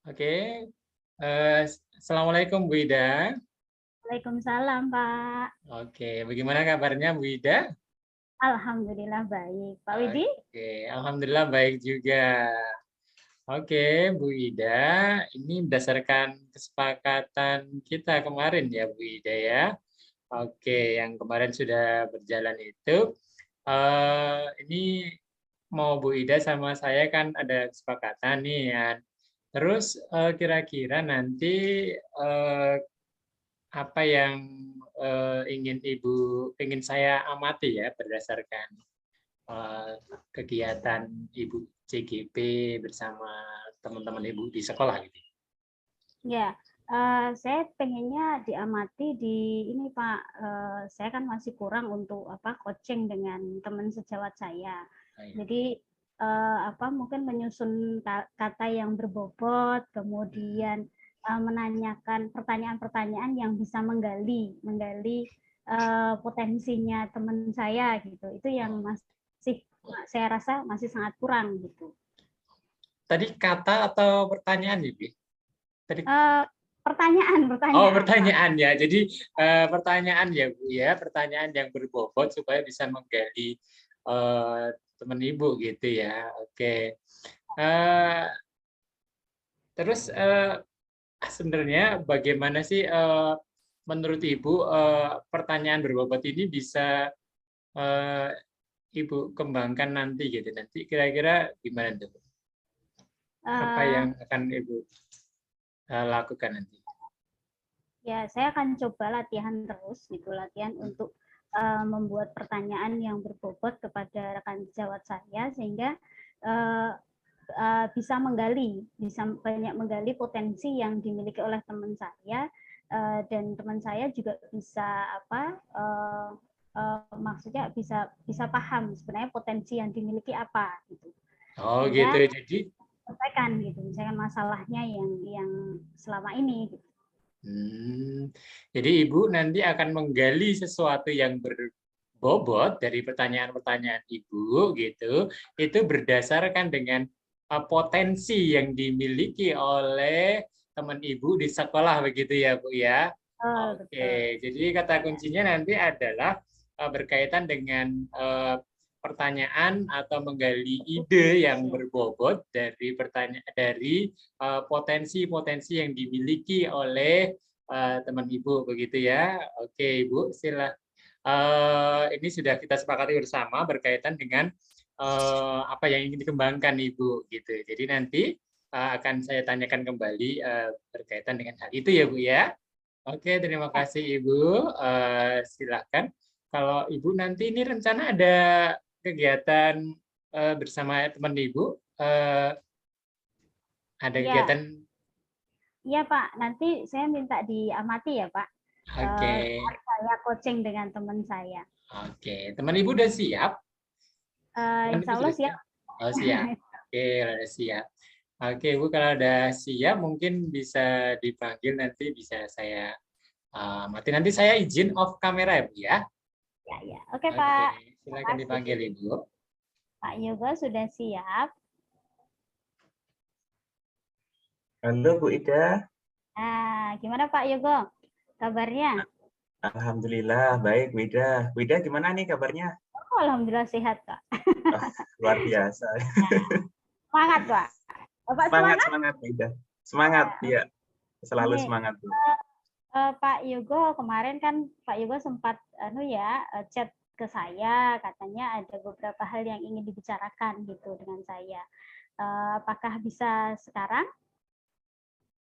Oke, assalamualaikum Bu Ida. Waalaikumsalam, Pak. Oke, bagaimana kabarnya Bu Ida? Alhamdulillah baik. Pak Widi? Oke, alhamdulillah baik juga. Oke, Bu Ida, ini berdasarkan kesepakatan kita kemarin ya Bu Ida ya. Oke, yang kemarin sudah berjalan itu, ini mau Bu Ida sama saya kan ada kesepakatan nih ya. Terus kira-kira nanti eh, apa yang ingin saya amati ya berdasarkan kegiatan Ibu CGP bersama teman-teman Ibu di sekolah gitu. Ya, saya pengennya diamati di ini, Pak. Saya kan masih kurang untuk coaching dengan teman sejawat saya. Jadi mungkin menyusun kata yang berbobot, kemudian menanyakan pertanyaan-pertanyaan yang bisa menggali potensinya teman saya gitu. Itu yang masih saya rasa masih sangat kurang gitu. Tadi kata atau pertanyaan Ibu? Tadi Pertanyaan. Oh, pertanyaan ya. Jadi pertanyaan ya Bu ya, pertanyaan yang berbobot supaya bisa menggali teman Ibu gitu ya. Oke. Terus sebenarnya bagaimana sih menurut Ibu pertanyaan berbobot ini bisa Ibu kembangkan nanti gitu. Nanti kira-kira gimana tuh? Apa yang akan Ibu lakukan nanti? Ya, saya akan coba latihan terus gitu, latihan untuk membuat pertanyaan yang berbobot kepada rekan sejawat saya sehingga bisa banyak menggali potensi yang dimiliki oleh teman saya dan teman saya juga bisa maksudnya bisa paham sebenarnya potensi yang dimiliki apa gitu. Oh Sehingga gitu. Jadi sampaikan gitu, misalkan masalahnya yang selama ini gitu. Jadi Ibu nanti akan menggali sesuatu yang berbobot dari pertanyaan-pertanyaan Ibu gitu, itu berdasarkan dengan potensi yang dimiliki oleh teman Ibu di sekolah begitu ya Bu ya. Betul. Oke, jadi kata kuncinya nanti adalah berkaitan dengan pertanyaan atau menggali ide yang berbobot dari potensi-potensi yang dimiliki oleh teman Ibu begitu ya. Oke, Ibu, ini sudah kita sepakati bersama berkaitan dengan apa yang ingin dikembangkan Ibu gitu. Jadi nanti akan saya tanyakan kembali berkaitan dengan hal itu ya Bu ya. Oke, terima kasih Ibu. Silakan. Kalau Ibu nanti ini rencana ada kegiatan bersama teman Ibu, ada Ya, kegiatan. iya Pak. Nanti saya minta diamati ya Pak. Oke, Saat saya coaching dengan teman saya. oke. Teman Ibu udah siap? Teman Ibu Insya Allah sudah siap. siap? Oh, siap. Oke, udah siap. Oke, Bu, kalau udah siap mungkin bisa dipanggil nanti bisa saya mati. Nanti saya izin off kamera ya, Bu ya. Ya. Oke Oke, Pak. Terima silakan dipanggil kasih. Ibu. Pak Yoga sudah siap. Halo Bu Ida. Gimana Pak Yoga? Kabarnya? Alhamdulillah baik Bu Ida. Bu Ida gimana nih kabarnya? Oh, Alhamdulillah sehat Kak. Luar biasa. Semangat Pak. Bapak Semangat semangat? semangat Bu Ida. Semangat ya. Selalu Ini semangat Bu. Pak Yogo kemarin kan Pak Yogo sempat chat ke saya katanya ada beberapa hal yang ingin dibicarakan gitu dengan saya. Apakah bisa sekarang?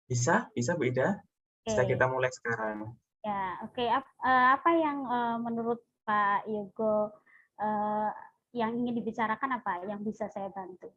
Bisa Bu Ida. Bisa kita Oke. mulai sekarang. Ya, oke. Apa yang menurut Pak Yogo yang ingin dibicarakan apa yang bisa saya bantu?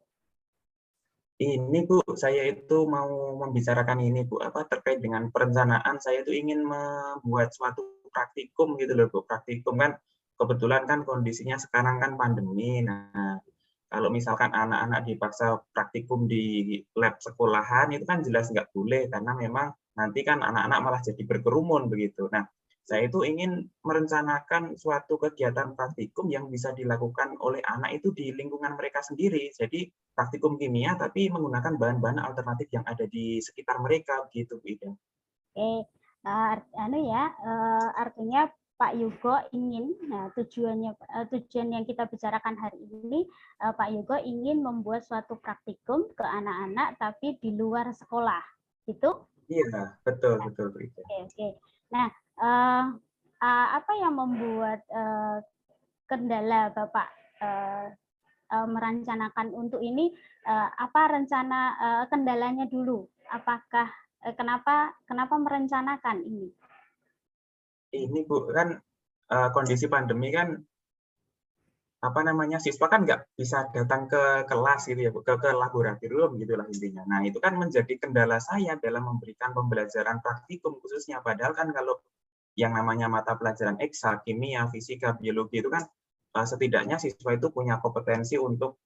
Ini Bu, saya itu mau membicarakan ini Bu, terkait dengan perencanaan saya itu ingin membuat suatu praktikum gitu loh Bu. Praktikum kan kebetulan kan kondisinya sekarang kan pandemi. Nah, kalau misalkan anak-anak dipaksa praktikum di lab sekolahan itu kan jelas nggak boleh karena memang nanti kan anak-anak malah jadi berkerumun begitu. Nah, Saya itu ingin merencanakan suatu kegiatan praktikum yang bisa dilakukan oleh anak itu di lingkungan mereka sendiri. Jadi praktikum kimia tapi menggunakan bahan-bahan alternatif yang ada di sekitar mereka begitu, Bu Ida. Oke, artinya Pak Yugo ingin, nah tujuan yang kita bicarakan hari ini, Pak Yugo ingin membuat suatu praktikum ke anak-anak tapi di luar sekolah, gitu? Iya, betul, betul, Bu Ida. Oke. Nah, apa yang membuat kendala Bapak merancanakan untuk ini? Apa rencana kendalanya dulu? Apakah kenapa merencanakan ini? Ini Bu, kan kondisi pandemi kan apa namanya, siswa kan nggak bisa datang ke kelas gitu ya, ke laboratorium gitulah intinya. Nah, itu kan menjadi kendala saya dalam memberikan pembelajaran praktikum khususnya. Padahal kan kalau yang namanya mata pelajaran eksak, kimia, fisika, biologi itu kan setidaknya siswa itu punya kompetensi untuk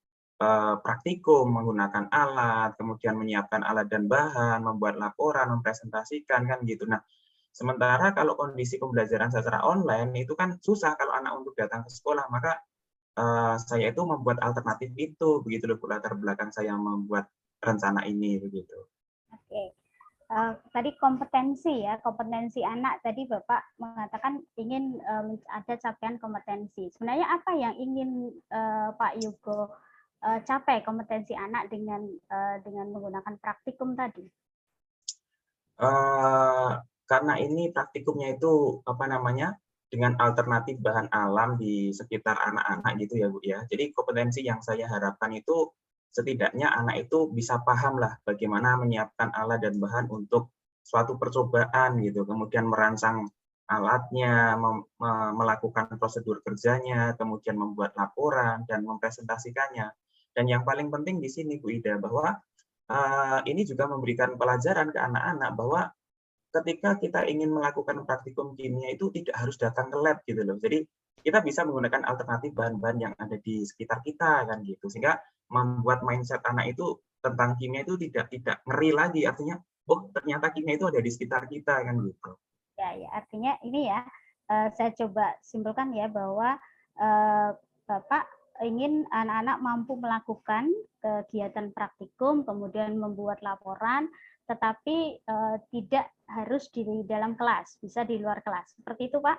praktikum, menggunakan alat, kemudian menyiapkan alat dan bahan, membuat laporan, mempresentasikan kan gitu. Nah, sementara kalau kondisi pembelajaran secara online itu kan susah kalau anak untuk datang ke sekolah, maka saya itu membuat alternatif itu, begitu loh latar belakang saya membuat rencana ini begitu. Oke, tadi kompetensi anak tadi Bapak mengatakan ingin ada capaian kompetensi. Sebenarnya apa yang ingin Pak Yugo capai kompetensi anak dengan menggunakan praktikum tadi? Karena ini praktikumnya itu apa namanya, dengan alternatif bahan alam di sekitar anak-anak gitu ya Bu ya. Jadi kompetensi yang saya harapkan itu setidaknya anak itu bisa paham lah bagaimana menyiapkan alat dan bahan untuk suatu percobaan gitu, kemudian merancang alatnya, melakukan prosedur kerjanya, kemudian membuat laporan dan mempresentasikannya. Dan yang paling penting di sini Bu Ida, bahwa ini juga memberikan pelajaran ke anak-anak bahwa ketika kita ingin melakukan praktikum kimia itu tidak harus datang ke lab gitu loh. Jadi kita bisa menggunakan alternatif bahan-bahan yang ada di sekitar kita kan gitu. Sehingga membuat mindset anak itu tentang kimia itu tidak ngeri lagi. Artinya, oh ternyata kimia itu ada di sekitar kita kan gitu. Ya, artinya ini ya, saya coba simpulkan ya bahwa Bapak ingin anak-anak mampu melakukan kegiatan praktikum, kemudian membuat laporan, tetapi tidak harus di dalam kelas, bisa di luar kelas. Seperti itu, Pak?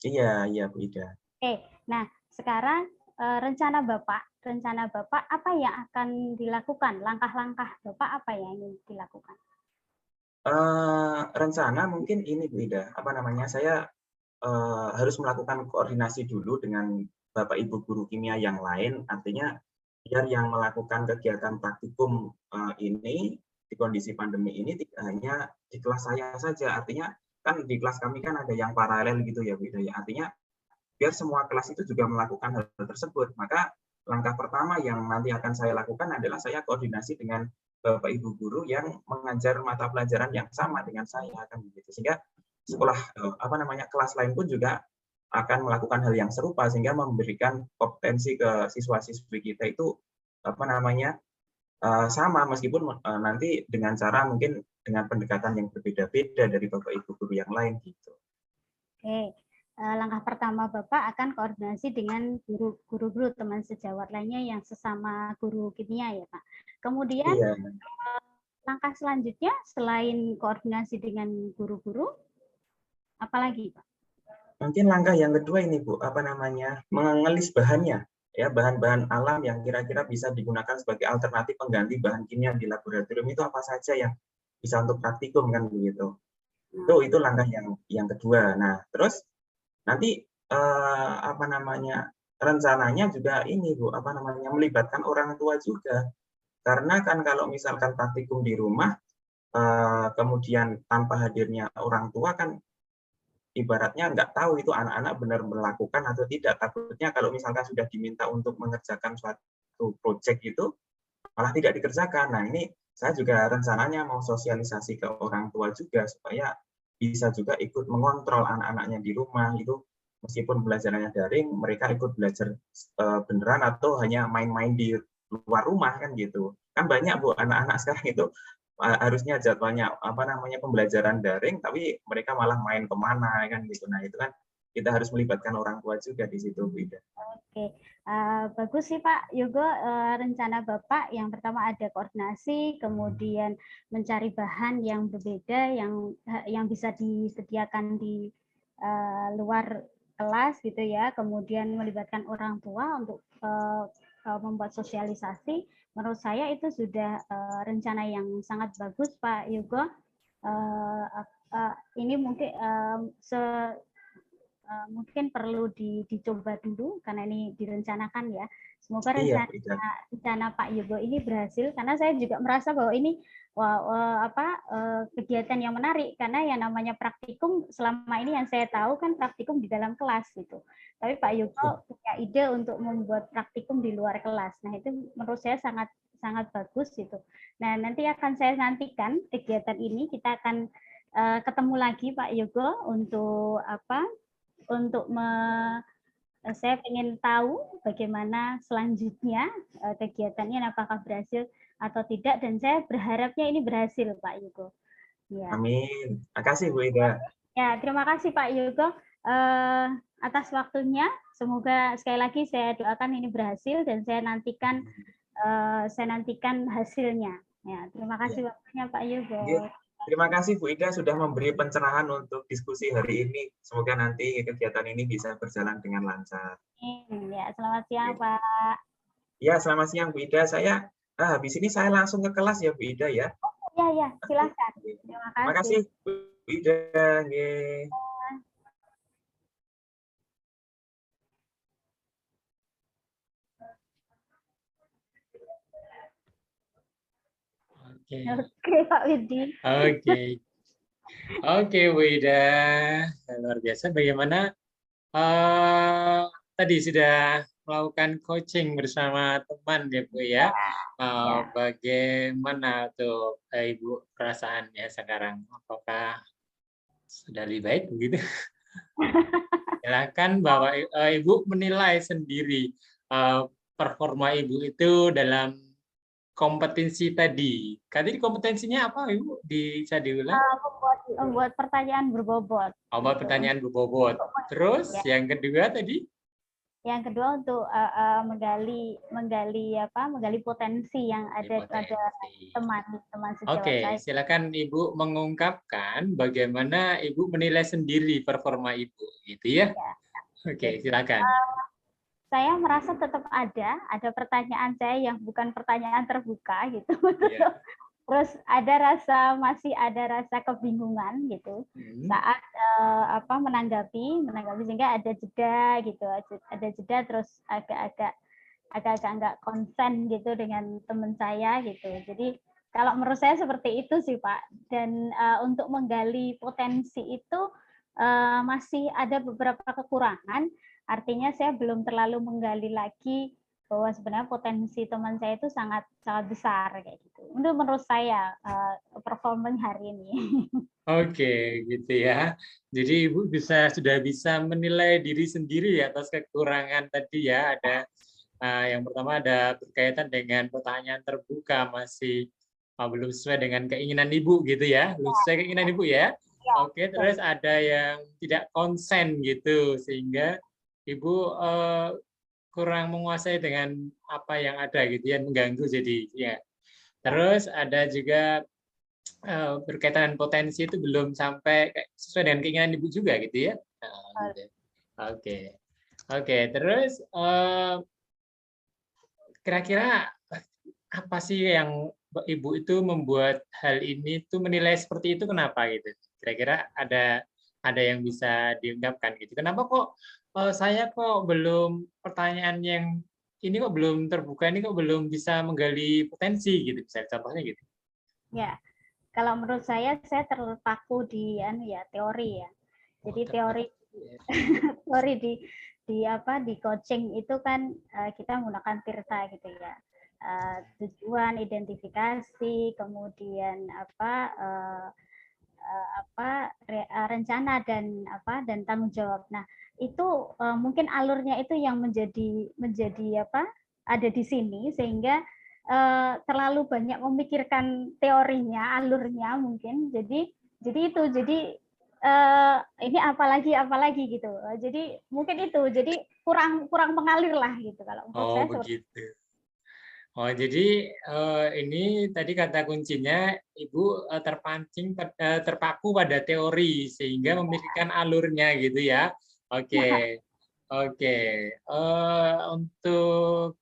Iya, Bu Ida. Oke, nah sekarang rencana Bapak apa yang akan dilakukan? Langkah-langkah Bapak apa yang ingin dilakukan? Rencana mungkin ini Bu Ida, apa namanya, saya harus melakukan koordinasi dulu dengan Bapak Ibu guru kimia yang lain, artinya biar yang melakukan kegiatan praktikum ini di kondisi pandemi ini tidak hanya di kelas saya saja, artinya kan di kelas kami kan ada yang paralel gitu ya Bu Ida ya, artinya biar semua kelas itu juga melakukan hal tersebut. Maka langkah pertama yang nanti akan saya lakukan adalah saya koordinasi dengan Bapak Ibu guru yang mengajar mata pelajaran yang sama dengan saya kan begitu. Sehingga sekolah apa namanya kelas lain pun juga akan melakukan hal yang serupa sehingga memberikan kompetensi ke siswa-siswi kita itu apa namanya sama meskipun nanti dengan cara mungkin dengan pendekatan yang berbeda-beda dari Bapak Ibu guru yang lain gitu. Oke, langkah pertama Bapak akan koordinasi dengan guru-guru teman sejawat lainnya yang sesama guru kimia ya Pak. Kemudian iya. Langkah selanjutnya selain koordinasi dengan guru-guru, apalagi Pak? Mungkin langkah yang kedua ini Bu, apa namanya, mengelis bahannya, ya bahan-bahan alam yang kira-kira bisa digunakan sebagai alternatif pengganti bahan kimia di laboratorium itu apa saja yang bisa untuk praktikum kan begitu. Itu langkah yang kedua. Nah, terus nanti apa namanya rencananya juga ini Bu, apa namanya melibatkan orang tua juga. Karena kan kalau misalkan praktikum di rumah, kemudian tanpa hadirnya orang tua kan ibaratnya nggak tahu itu anak-anak benar melakukan atau tidak. Takutnya kalau misalkan sudah diminta untuk mengerjakan suatu proyek itu, malah tidak dikerjakan. Nah ini saya juga rencananya mau sosialisasi ke orang tua juga, supaya bisa juga ikut mengontrol anak-anaknya di rumah itu, meskipun belajarnya daring, mereka ikut belajar beneran atau hanya main-main di luar rumah kan gitu. Kan banyak Bu anak-anak sekarang itu harusnya jadwalnya pembelajaran daring, tapi mereka malah main kemana kan gitu. Nah itu kan kita harus melibatkan orang tua juga di situ, Bu Ida. Oke, bagus sih Pak Yogo, rencana Bapak yang pertama ada koordinasi, kemudian mencari bahan yang berbeda yang bisa disediakan di luar kelas gitu ya, kemudian melibatkan orang tua untuk membuat sosialisasi. Menurut saya itu sudah rencana yang sangat bagus Pak Yogo. Ini mungkin mungkin perlu dicoba dulu karena ini direncanakan ya. Semoga rencana Pak Yogo ini berhasil karena saya juga merasa bahwa ini kegiatan yang menarik karena yang namanya praktikum selama ini yang saya tahu kan praktikum di dalam kelas gitu. Tapi Pak Yogo punya ide untuk membuat praktikum di luar kelas. Nah, itu menurut saya sangat sangat bagus gitu. Nah, nanti akan saya nantikan kegiatan ini kita akan ketemu lagi Pak Yogo untuk saya ingin tahu bagaimana selanjutnya kegiatannya, apakah berhasil atau tidak, dan saya berharapnya ini berhasil, Pak Yogo. Ya. Amin. Makasih Bu Ida. Ya, terima kasih Pak Yogo atas waktunya. Semoga sekali lagi saya doakan ini berhasil dan saya nantikan hasilnya. Ya, terima kasih waktunya Pak Yogo. Ya. Terima kasih Bu Ida sudah memberi pencerahan untuk diskusi hari ini. Semoga nanti kegiatan ini bisa berjalan dengan lancar. Ya, selamat siang Pak. Ya, selamat siang Bu Ida. Habis ini saya langsung ke kelas ya Bu Ida ya. Ya, silakan. Terima kasih Bu Ida. Oke, Pak Widi. Oke, Bu Ida. Luar biasa. Bagaimana tadi sudah melakukan coaching bersama teman ya Bu ya. Bagaimana tuh Ibu perasaannya sekarang? Apakah sudah lebih baik begitu? Silakan bahwa Ibu menilai sendiri performa Ibu itu dalam kompetensi tadi. Tadi kompetensinya apa Ibu? Bisa diulang? Membuat pertanyaan berbobot. Membuat pertanyaan berbobot. Terus yang kedua tadi? Yang kedua untuk menggali potensi yang ada pada teman-teman sejawat saya. Silakan Ibu mengungkapkan bagaimana Ibu menilai sendiri performa Ibu, gitu ya? Oke, silakan. Saya merasa tetap ada pertanyaan saya yang bukan pertanyaan terbuka gitu. Terus masih ada rasa kebingungan gitu saat menanggapi sehingga ada jeda gitu, terus agak nggak konsen gitu dengan teman saya gitu. Jadi kalau menurut saya seperti itu sih Pak. Dan untuk menggali potensi itu masih ada beberapa kekurangan. Artinya saya belum terlalu menggali lagi bahwa sebenarnya potensi teman saya itu sangat besar kayak gitu. Menurut saya performance hari ini. Oke, gitu ya. Jadi Ibu sudah bisa menilai diri sendiri atas kekurangan tadi ya. Ada yang pertama ada berkaitan dengan pertanyaan terbuka masih belum sesuai dengan keinginan Ibu gitu ya. Belum sesuai keinginan Ibu ya. Oke, terus ada yang tidak konsen gitu sehingga Ibu kurang menguasai dengan apa yang ada gitu ya, mengganggu jadi ya. Terus ada juga berkaitan dengan potensi itu belum sampai sesuai dengan keinginan Ibu juga gitu ya. Oke. Terus kira-kira apa sih yang Ibu itu membuat hal ini tuh menilai seperti itu kenapa gitu? Kira-kira ada yang bisa diungkapkan gitu. Kenapa kok saya kok belum pertanyaan yang ini kok belum terbuka, ini kok belum bisa menggali potensi gitu, bisa contohnya gitu. Ya, kalau menurut saya terpaku di teori ya. Jadi teori di coaching itu kan kita menggunakan TIRTA gitu ya. Tujuan, identifikasi, kemudian rencana dan tanggung jawab. Nah, itu mungkin alurnya itu yang menjadi ada di sini sehingga terlalu banyak memikirkan teorinya, alurnya mungkin. Jadi ini apalagi gitu. Jadi mungkin itu. Jadi kurang mengalir lah gitu kalau menurut Oh, saya. begitu. Oh, jadi ini tadi kata kuncinya Ibu terpaku pada teori sehingga memikirkan alurnya gitu ya. Oke. Oke. Untuk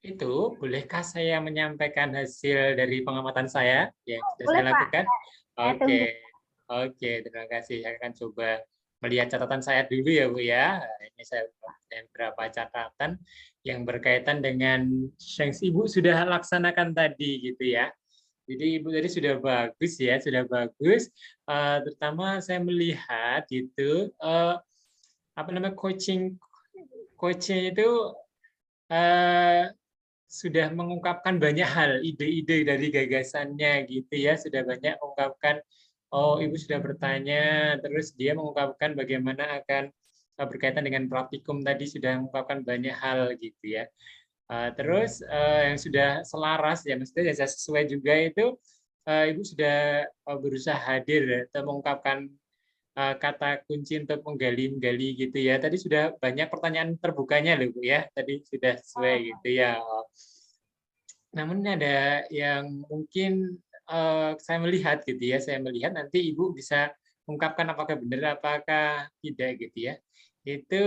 itu, bolehkah saya menyampaikan hasil dari pengamatan saya yang sudah saya Boleh Pak, lakukan? saya tunggu. Oke. Oke, terima kasih. Saya akan coba melihat catatan saya dulu ya, Bu ya. Ini saya punya beberapa catatan yang berkaitan dengan yang Ibu sudah laksanakan tadi gitu ya. Jadi Ibu tadi sudah bagus ya, sudah bagus. Terutama saya melihat itu apa namanya coaching itu sudah mengungkapkan banyak hal, ide-ide dari gagasannya gitu ya, sudah banyak mengungkapkan, oh Ibu sudah bertanya, terus dia mengungkapkan bagaimana akan berkaitan dengan praktikum tadi sudah mengungkapkan banyak hal gitu ya. Terus yang sudah selaras ya, maksudnya yang sesuai juga itu Ibu sudah berusaha hadir atau mengungkapkan kata kunci untuk menggali gitu ya. Tadi sudah banyak pertanyaan terbukanya loh Bu ya. Tadi sudah sesuai gitu ya. Namun ada yang mungkin saya melihat gitu ya. Saya melihat nanti Ibu bisa mengungkapkan apakah benar apakah tidak gitu ya. Itu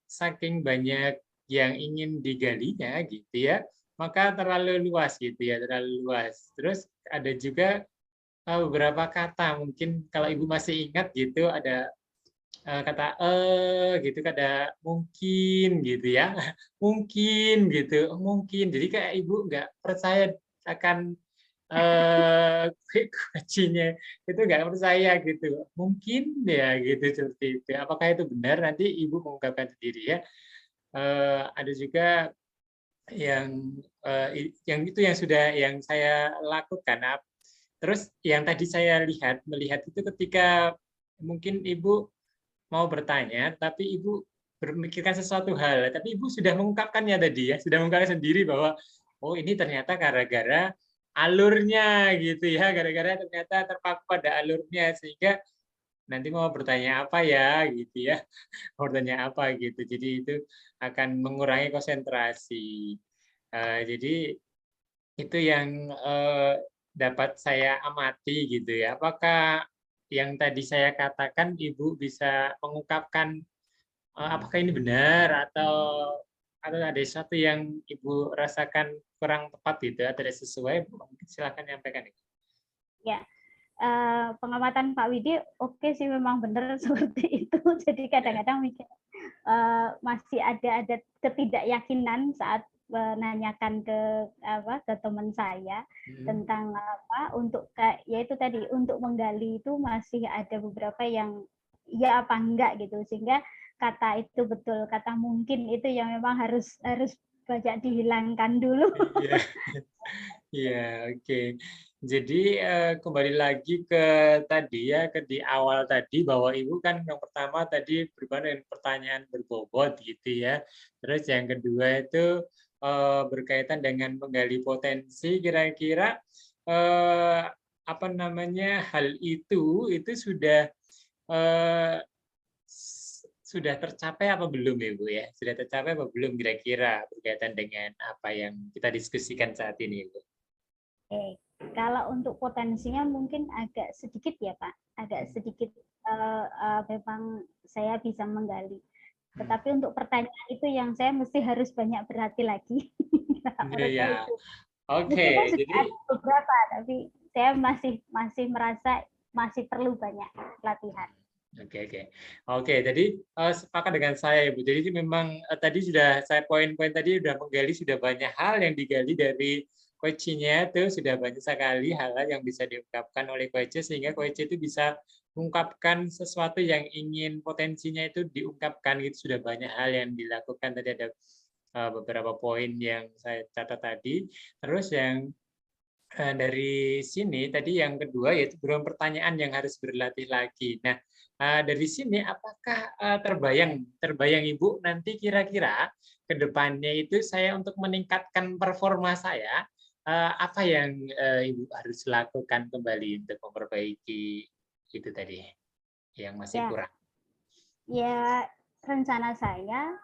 saking banyak yang ingin digalinya gitu ya. Maka terlalu luas gitu ya, terlalu luas. Terus ada juga beberapa kata mungkin kalau Ibu masih ingat gitu ada kata gitu ada mungkin gitu ya mungkin gitu mungkin jadi kayak Ibu nggak percaya akan kuncinya itu nggak percaya gitu mungkin ya gitu seperti itu apakah itu benar nanti Ibu mengungkapkan sendiri ya. Ada juga yang itu yang sudah yang saya lakukan. Terus yang tadi saya melihat itu ketika mungkin Ibu mau bertanya, tapi Ibu berpikirkan sesuatu hal, tapi Ibu sudah mengungkapkannya tadi ya, sudah mengungkapkan sendiri bahwa oh ini ternyata gara-gara alurnya gitu ya, gara-gara ternyata terpaku pada alurnya sehingga nanti mau bertanya apa ya gitu ya, mau bertanya apa gitu. Jadi itu akan mengurangi konsentrasi. Jadi itu yang dapat saya amati gitu ya. Apakah yang tadi saya katakan Ibu bisa mengungkapkan apakah ini benar atau ada sesuatu yang Ibu rasakan kurang tepat gitu atau tidak sesuai? Mungkin silakan nyampaikan. Ya, pengamatan Pak Widi oke sih memang benar seperti itu. Jadi kadang-kadang mikir masih ada ketidakyakinan saat menanyakan ke teman saya tentang untuk yaitu tadi untuk menggali itu masih ada beberapa yang ya apa enggak gitu sehingga kata itu betul kata mungkin itu yang memang harus banyak dihilangkan dulu. Iya, iya, oke. Jadi kembali lagi ke tadi ya ke di awal tadi bahwa Ibu kan yang pertama tadi berhubungan dengan pertanyaan berbobot gitu ya. Terus yang kedua itu berkaitan dengan menggali potensi kira-kira apa namanya hal itu sudah tercapai apa belum Ibu ya? Sudah tercapai apa belum kira-kira berkaitan dengan apa yang kita diskusikan saat ini Ibu? Oke. Kalau untuk potensinya mungkin agak sedikit ya Pak, agak sedikit memang saya bisa menggali. Tetapi untuk pertanyaan itu yang saya mesti harus banyak berhati lagi. Iya, oke. Meskipun sudah Jadi ada beberapa, tapi saya masih merasa masih perlu banyak latihan. Oke. Jadi sepakat dengan saya, Ibu. Jadi memang tadi sudah saya poin-poin tadi sudah menggali sudah banyak hal yang digali dari coachnya itu sudah banyak sekali hal-hal yang bisa diungkapkan oleh coach sehingga coach itu bisa mengungkapkan sesuatu yang ingin potensinya itu diungkapkan itu sudah banyak hal yang dilakukan tadi ada beberapa poin yang saya catat tadi. Terus yang dari sini tadi yang kedua yaitu beruang pertanyaan yang harus berlatih lagi. Nah, dari sini apakah terbayang Ibu nanti kira-kira ke depannya itu saya untuk meningkatkan performa saya, apa yang Ibu harus lakukan kembali untuk memperbaiki itu tadi yang masih Ya, kurang? ya rencana saya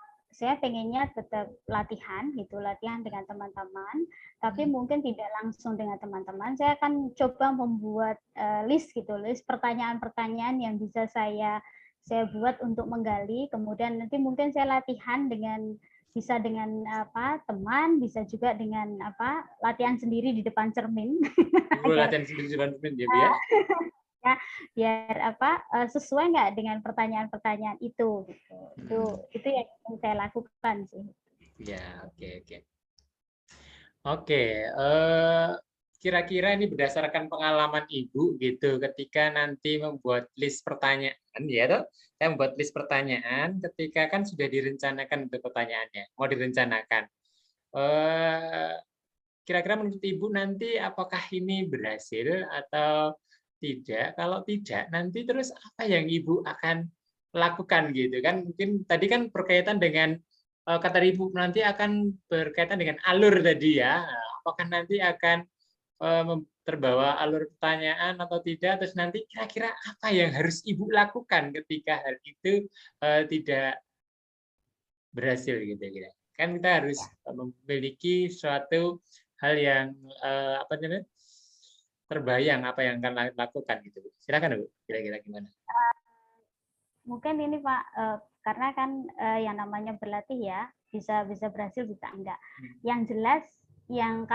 pengennya tetap latihan gitu, latihan dengan teman-teman, tapi mungkin tidak langsung dengan teman-teman. Saya akan coba membuat list gitu, list pertanyaan-pertanyaan yang bisa saya buat untuk menggali. Kemudian nanti mungkin saya latihan bisa dengan teman, bisa juga dengan latihan sendiri di depan cermin agar Latihan sendiri ya. ya biar sesuai nggak dengan pertanyaan-pertanyaan itu gitu. Itu yang saya lakukan sih. Ya, oke. Oke, kira-kira ini berdasarkan pengalaman Ibu gitu, ketika nanti membuat list pertanyaan, ya toh, saya membuat list pertanyaan, ketika kan sudah direncanakan untuk pertanyaannya, mau direncanakan. Kira-kira menurut Ibu nanti apakah ini berhasil atau tidak? Kalau tidak, nanti terus apa yang Ibu akan lakukan gitu kan? Mungkin tadi kan berkaitan dengan kata Ibu nanti akan berkaitan dengan alur tadi ya. Apakah nanti akan terbawa alur pertanyaan atau tidak? Terus nanti kira-kira apa yang harus Ibu lakukan ketika hal itu tidak berhasil gitu kira. Kan kita harus memiliki suatu hal yang apa namanya? Terbayang apa yang akan lakukan gitu. Silakan Bu, kira-kira gimana? Mungkin ini Pak, karena kan yang namanya berlatih ya, bisa berhasil bisa enggak. Yang jelas yang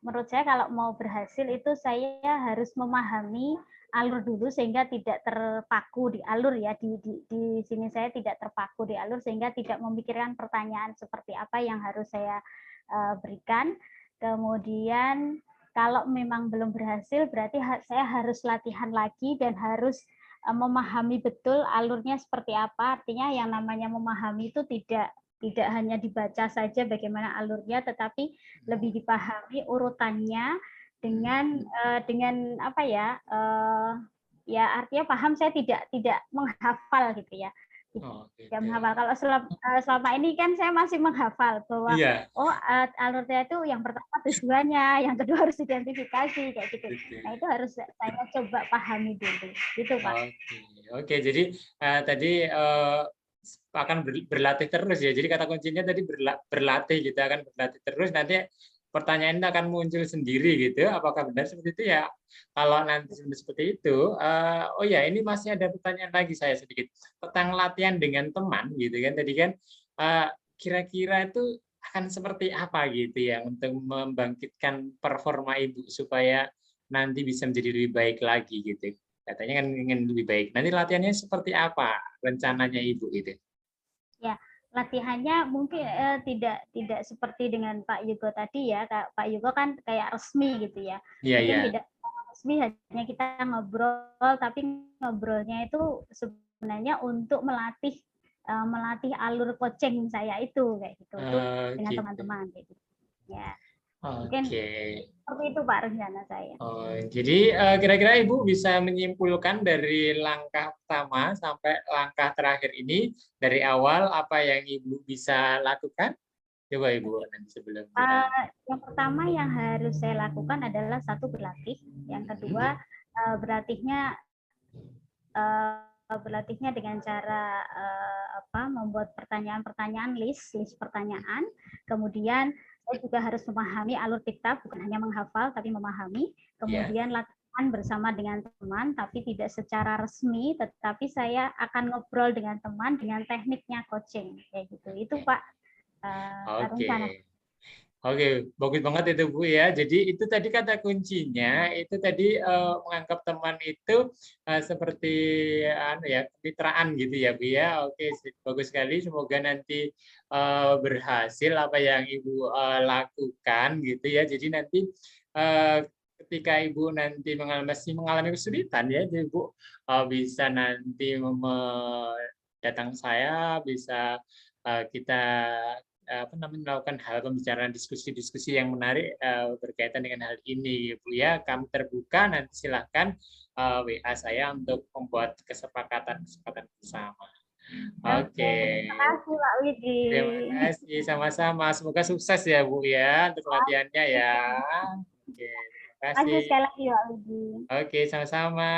menurut saya kalau mau berhasil itu saya harus memahami alur dulu sehingga tidak terpaku di alur ya, di sini saya tidak terpaku di alur sehingga tidak memikirkan pertanyaan seperti apa yang harus saya berikan. Kemudian kalau memang belum berhasil berarti saya harus latihan lagi dan harus memahami betul alurnya seperti apa. Artinya yang namanya memahami itu tidak hanya dibaca saja bagaimana alurnya, tetapi lebih dipahami urutannya dengan apa ya? Ya artinya paham, saya tidak menghafal gitu ya. Tidak menghafal. Kalau selama ini kan saya masih menghafal bahwa alurnya itu yang pertama tujuannya, yang kedua harus identifikasi kayak gitu. Nah itu harus saya coba pahami dulu, gitu Pak. Oke. Jadi tadi akan berlatih terus ya. Jadi kata kuncinya tadi berlatih gitu, akan berlatih terus. Nanti pertanyaan akan muncul sendiri gitu. Apakah benar seperti itu ya? Kalau nanti seperti itu, oh ya ini masih ada pertanyaan lagi saya sedikit tentang latihan dengan teman gitu kan. Tadi kan kira-kira itu akan seperti apa gitu ya untuk membangkitkan performa Ibu supaya nanti bisa menjadi lebih baik lagi gitu. Katanya kan ingin lebih baik. Nanti latihannya seperti apa rencananya Ibu itu? Ya, latihannya mungkin tidak seperti dengan Pak Yugo tadi ya. Pak Yugo kan kayak resmi gitu ya. Mungkin tidak resmi, hanya kita ngobrol, tapi ngobrolnya itu sebenarnya untuk melatih alur coaching saya itu kayak gitu, dengan teman-teman kayak gitu. Ya. Mungkin seperti itu Pak rencana saya. Jadi kira-kira Ibu bisa menyimpulkan dari langkah pertama sampai langkah terakhir ini dari awal apa yang Ibu bisa lakukan? Coba Ibu nanti sebelum yang pertama yang harus saya lakukan adalah satu berlatih, yang kedua berlatihnya dengan cara membuat pertanyaan-pertanyaan list pertanyaan. Kemudian saya juga harus memahami alur dikta, bukan hanya menghafal tapi memahami. Kemudian latihan bersama dengan teman, tapi tidak secara resmi, tetapi saya akan ngobrol dengan teman dengan tekniknya coaching kayak gitu. Itu Pak rencana. Oke, bagus banget itu Bu ya. Jadi itu tadi kata kuncinya, itu tadi menganggap teman itu seperti kemitraan gitu ya Bu ya. Oke, bagus sekali. Semoga nanti berhasil apa yang Ibu lakukan gitu ya. Jadi nanti ketika Ibu nanti mengalami kesulitan ya, jadi Ibu bisa nanti datang saya, bisa kita melakukan hal pembicaraan diskusi-diskusi yang menarik berkaitan dengan hal ini, Bu ya. Kami terbuka, nanti silahkan WA saya untuk membuat kesepakatan bersama. Oke. Terima kasih Pak Widi. Terima kasih, sama-sama. Semoga sukses ya Bu ya untuk latihannya ya. Oke, terima Terima kasih kasih. sekali lagi Pak Widi. Oke, sama-sama.